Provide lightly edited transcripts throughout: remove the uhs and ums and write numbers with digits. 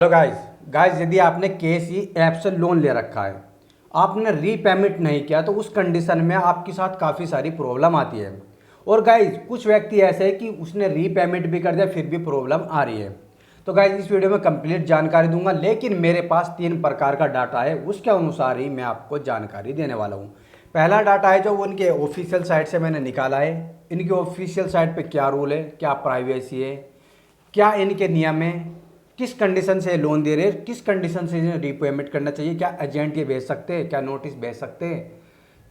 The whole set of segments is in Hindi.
हेलो गाइस यदि आपने केसी ऐप से लोन ले रखा है, आपने रीपेमेंट नहीं किया तो उस कंडीशन में आपके साथ काफ़ी सारी प्रॉब्लम आती है। और गाइस कुछ व्यक्ति ऐसे हैं कि उसने रीपेमेंट भी कर दिया फिर भी प्रॉब्लम आ रही है। तो गाइस इस वीडियो में कंप्लीट जानकारी दूंगा, लेकिन मेरे पास 3 प्रकार का डाटा है, उसके अनुसार ही मैं आपको जानकारी देने वाला हूँ। पहला डाटा है जो उनके ऑफिशियल साइट से मैंने निकाला है। इनकी ऑफिशियल साइट पर क्या रूल है, क्या प्राइवेसी है, क्या इनके नियम है, किस कंडीशन से लोन दे रहे हैं, किस कंडीशन से इन्हें रीपेमेंट करना चाहिए, क्या एजेंट ये भेज सकते हैं, क्या नोटिस भेज सकते हैं,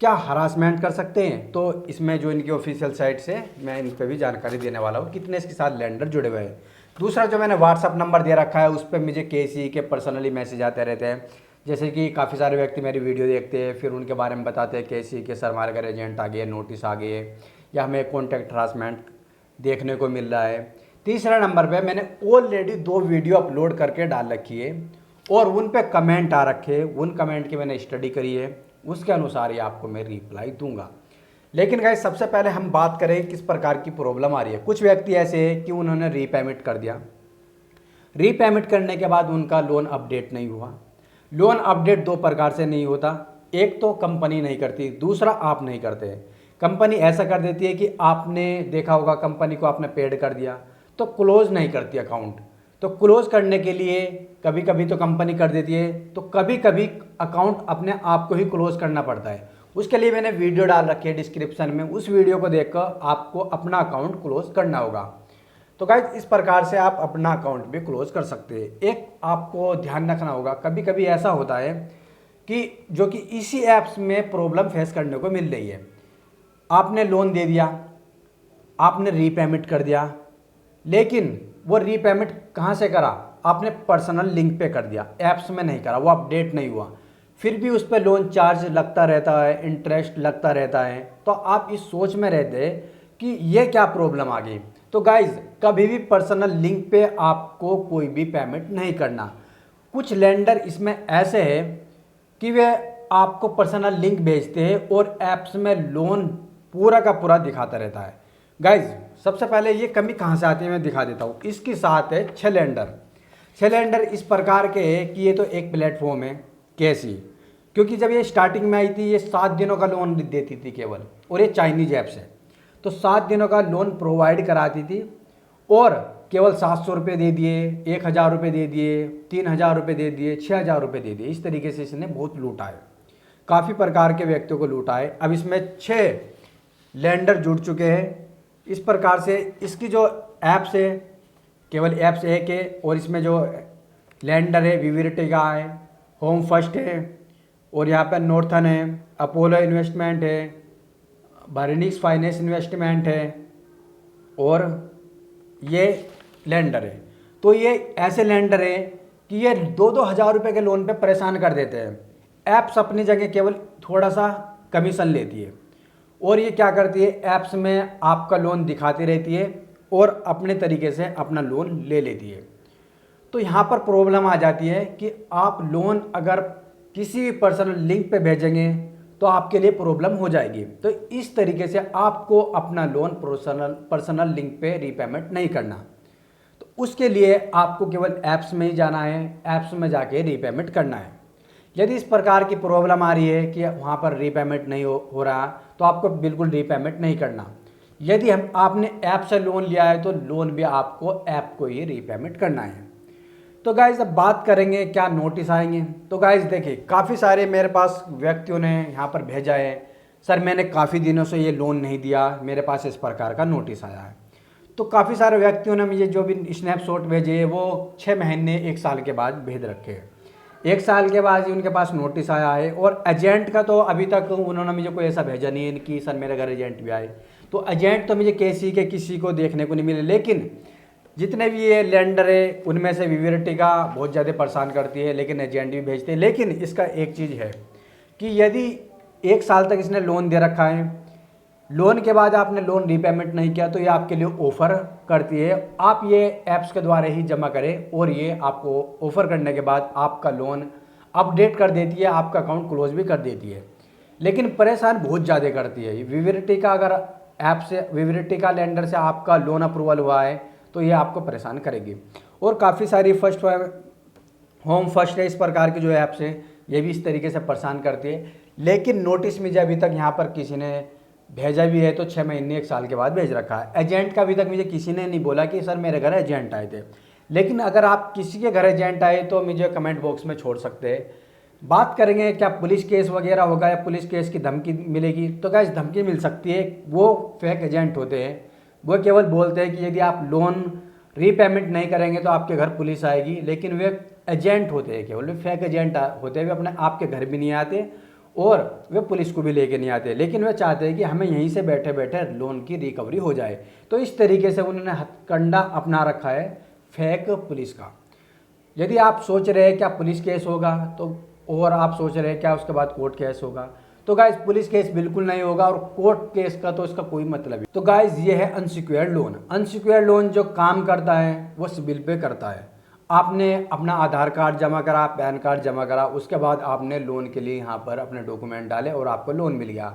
क्या हरासमेंट कर सकते हैं। तो इसमें जो इनकी ऑफिशियल साइट से मैं इन पर भी जानकारी देने वाला हूँ, कितने इसके साथ लेंडर जुड़े हुए हैं। दूसरा जो मैंने व्हाट्सअप नंबर दे रखा है उस पर मुझे केसी के पर्सनली मैसेज आते रहते हैं। जैसे कि काफ़ी सारे व्यक्ति मेरी वीडियो देखते हैं, फिर उनके बारे में बताते हैं केसी के सर हमारे घर एजेंट आ गए, नोटिस आ गए, या हमें कॉन्टैक्ट हरासमेंट देखने को मिल रहा है। तीसरा नंबर पे मैंने ऑलरेडी 2 वीडियो अपलोड करके डाल रखी है और उन पे कमेंट आ रखे हैं, उन कमेंट की मैंने स्टडी करी है, उसके अनुसार ही आपको मैं रिप्लाई दूंगा। लेकिन गाइस सबसे पहले हम बात करें किस प्रकार की प्रॉब्लम आ रही है। कुछ व्यक्ति ऐसे हैं कि उन्होंने रीपेमेंट कर दिया, रीपेमेंट करने के बाद उनका लोन अपडेट नहीं हुआ। लोन अपडेट 2 प्रकार से नहीं होता, एक तो कंपनी नहीं करती, दूसरा आप नहीं करते। कंपनी ऐसा कर देती है कि आपने देखा होगा कंपनी को आपने पेड कर दिया तो क्लोज नहीं करती अकाउंट। तो क्लोज करने के लिए कभी कभी तो कंपनी कर देती है, तो कभी कभी अकाउंट अपने आप को ही क्लोज करना पड़ता है। उसके लिए मैंने वीडियो डाल रखी है डिस्क्रिप्शन में, उस वीडियो को देखकर आपको अपना अकाउंट क्लोज करना होगा। तो गाइस इस प्रकार से आप अपना अकाउंट भी क्लोज कर सकते हैं। एक आपको ध्यान रखना होगा, कभी कभी ऐसा होता है कि जो कि इसी ऐप्स में प्रॉब्लम फेस करने को मिल रही है। आपने लोन दे दिया, आपने रीपेमेंट कर दिया, लेकिन वो रीपेमेंट कहाँ से करा, आपने पर्सनल लिंक पे कर दिया, ऐप्स में नहीं करा, वो अपडेट नहीं हुआ, फिर भी उस पर लोन चार्ज लगता रहता है, इंटरेस्ट लगता रहता है। तो आप इस सोच में रहते कि ये क्या प्रॉब्लम आ गई। तो गाइज कभी भी पर्सनल लिंक पे आपको कोई भी पेमेंट नहीं करना। कुछ लेंडर इसमें ऐसे है कि वे आपको पर्सनल लिंक भेजते हैं और ऐप्स में लोन पूरा का पूरा दिखाता रहता है। गाइज सबसे पहले ये कमी कहाँ से आती है मैं दिखा देता हूँ। इसके साथ है 6 लेंडर। 6 लेंडर इस प्रकार के है कि ये तो एक प्लेटफॉर्म है केसी, क्योंकि जब ये स्टार्टिंग में आई थी ये 7 दिनों का लोन देती थी केवल, और ये चाइनीज ऐप से तो 7 दिनों का लोन प्रोवाइड कराती थी और केवल 700 रुपये दे दिए, 1000 रुपये दे दिए, 3000 रुपये दे दिए, 6000 रुपये दे दिए। इस तरीके से इसने बहुत लूटा है, काफ़ी प्रकार के व्यक्तियों को लूटा है। अब इसमें 6 लेंडर जुड़ चुके हैं। इस प्रकार से इसकी जो ऐप्स है केवल ऐप्स एक है, और इसमें जो लेंडर है विविरटिका है, होम फर्स्ट है, और यहाँ पर नॉर्थन है, अपोलो इन्वेस्टमेंट है, बर्निक्स फाइनेंस इन्वेस्टमेंट है, और ये लेंडर है। तो ये ऐसे लेंडर है कि ये 2-2 हज़ार रुपये के लोन पे परेशान कर देते हैं। ऐप्स अपनी जगह केवल थोड़ा सा कमीशन लेती है और ये क्या करती है, ऐप्स में आपका लोन दिखाती रहती है और अपने तरीके से अपना लोन ले लेती है। तो यहाँ पर प्रॉब्लम आ जाती है कि आप लोन अगर किसी भी पर्सनल लिंक पे भेजेंगे तो आपके लिए प्रॉब्लम हो जाएगी। तो इस तरीके से आपको अपना लोन पर्सनल लिंक पे रीपेमेंट नहीं करना। तो उसके लिए आपको केवल ऐप्स में ही जाना है, ऐप्स में जाके रीपेमेंट करना है। यदि इस प्रकार की प्रॉब्लम आ रही है कि वहाँ पर रीपेमेंट नहीं हो रहा, तो आपको बिल्कुल रीपेमेंट नहीं करना। यदि आपने ऐप से लोन लिया है तो लोन भी आपको ऐप को ही रीपेमेंट करना है। तो गाइज अब बात करेंगे क्या नोटिस आएंगे। तो गाइज देखिए काफ़ी सारे मेरे पास व्यक्तियों ने यहाँ पर भेजा है, सर मैंने काफ़ी दिनों से ये लोन नहीं दिया, मेरे पास इस प्रकार का नोटिस आया है। तो काफ़ी सारे व्यक्तियों ने मुझे जो भी स्नैपशॉट भेजे वो 6 महीने 1 साल के बाद भेज रखे हैं। 1 साल के बाद ही उनके पास नोटिस आया है, और एजेंट का तो अभी तक उन्होंने मुझे कोई ऐसा भेजा नहीं है कि सर मेरे घर एजेंट भी आए। तो एजेंट तो मुझे केसी के किसी को देखने को नहीं मिले, लेकिन जितने भी ये लेंडर है उनमें से विविरटिका बहुत ज़्यादा परेशान करती है, लेकिन एजेंट भी भेजते हैं। लेकिन इसका एक चीज़ है कि यदि 1 साल तक इसने लोन दे रखा है, लोन के बाद आपने लोन रीपेमेंट नहीं किया, तो ये आपके लिए ऑफ़र करती है आप ये ऐप्स के द्वारा ही जमा करें, और ये आपको ऑफ़र करने के बाद आपका लोन अपडेट कर देती है, आपका अकाउंट क्लोज भी कर देती है। लेकिन परेशान बहुत ज़्यादा करती है विविरटिका। अगर ऐप से विविरटिका लेंडर से आपका लोन अप्रूवल हुआ है तो ये आपको परेशान करेगी। और काफ़ी सारी होम फर्स्ट है, इस प्रकार की जो ऐप्स है ये भी इस तरीके से परेशान करती है। लेकिन नोटिस मुझे अभी तक यहाँ पर किसी ने भेजा भी है तो 6 महीने 1 साल के बाद भेज रखा है। एजेंट का अभी तक मुझे किसी ने नहीं बोला कि सर मेरे घर एजेंट आए थे। लेकिन अगर आप किसी के घर एजेंट आए तो मुझे कमेंट बॉक्स में छोड़ सकते हैं। बात करेंगे क्या पुलिस केस वगैरह होगा या पुलिस केस की धमकी मिलेगी, तो गाइस धमकी मिल सकती है। वो फेक एजेंट होते हैं, वो केवल बोलते हैं कि यदि आप लोन रीपेमेंट नहीं करेंगे तो आपके घर पुलिस आएगी। लेकिन वे एजेंट होते हैं, केवल वे फेक एजेंट होते हैं। वे अपने आपके घर भी नहीं आते और वे पुलिस को भी लेके नहीं आते, लेकिन वे चाहते हैं कि हमें यहीं से बैठे बैठे लोन की रिकवरी हो जाए। तो इस तरीके से उन्होंने हथकंडा अपना रखा है फेक पुलिस का। यदि आप सोच रहे हैं क्या पुलिस केस होगा तो, और आप सोच रहे हैं क्या उसके बाद कोर्ट केस होगा, तो गाइज पुलिस केस बिल्कुल नहीं होगा और कोर्ट केस का तो इसका कोई मतलब नहीं। तो गाइज ये है अनसिक्योर्ड लोन। अनसिक्योर्ड लोन जो काम करता है वो सिबिल पे करता है। आपने अपना आधार कार्ड जमा करा, पैन कार्ड जमा करा, उसके बाद आपने लोन के लिए यहाँ पर अपने डॉक्यूमेंट डाले और आपको लोन मिल गया।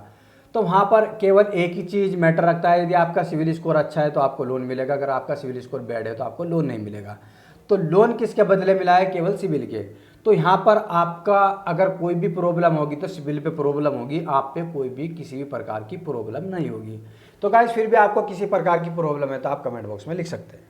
तो वहाँ पर केवल एक ही चीज़ मैटर रखता है, यदि आपका सिविल स्कोर अच्छा है तो आपको लोन मिलेगा, अगर आपका सिविल स्कोर बैड है तो आपको लोन नहीं मिलेगा। तो लोन किसके बदले मिला है? केवल सिविल के। तो यहाँ पर आपका अगर कोई भी प्रॉब्लम होगी तो सिविल पे प्रॉब्लम होगी, आप पे कोई भी किसी भी प्रकार की प्रॉब्लम नहीं होगी। तो गाइस फिर भी आपको किसी प्रकार की प्रॉब्लम है तो आप कमेंट बॉक्स में लिख सकते हैं।